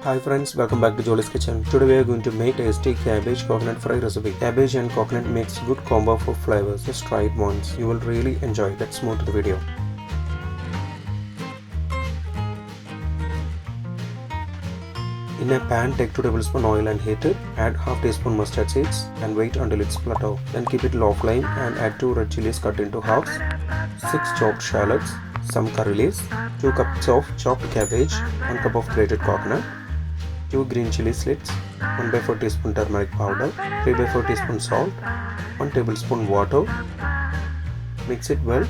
Hi friends, welcome back to Jolys kitchen. Today we are going to make tasty cabbage coconut fry recipe. Cabbage and coconut makes good combo for flavors. Just try it once. You will really enjoy it. Let's move to the video. In a pan, take 2 tablespoons oil and heat it. Add half teaspoon mustard seeds and wait until it splutter. Then keep it low flame and add 2 red chillies cut into halves, 6 chopped shallots, some curry leaves, 2 cups of chopped cabbage, 1 cup of grated coconut, 2 green chillie slits, 1 by 4 teaspoon turmeric powder, 3 by 4 teaspoon salt, 1 tablespoon water. Mix it well.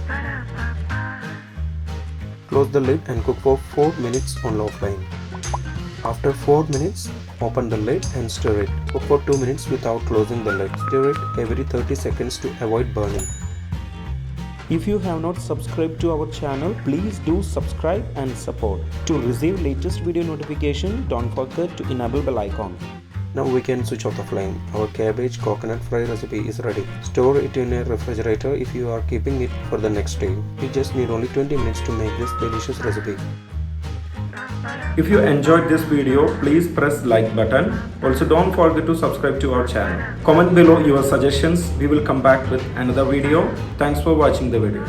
Close the lid and cook for 4 minutes on low flame. After 4 minutes, open the lid and stir it. Cook for 2 minutes without closing the lid. Stir it every 30 seconds to avoid burning. If you have not subscribed to our channel, please do subscribe and support. To receive latest video notification, don't forget to enable bell icon. Now we can switch off the flame. Our cabbage coconut fry recipe is ready. Store it in a refrigerator if you are keeping it for the next day. You just need only 20 minutes to make this delicious recipe. If you enjoyed this video, please press like button. Also don't forget to subscribe to our channel. Comment below your suggestions. We will come back with another video. Thanks for watching the video.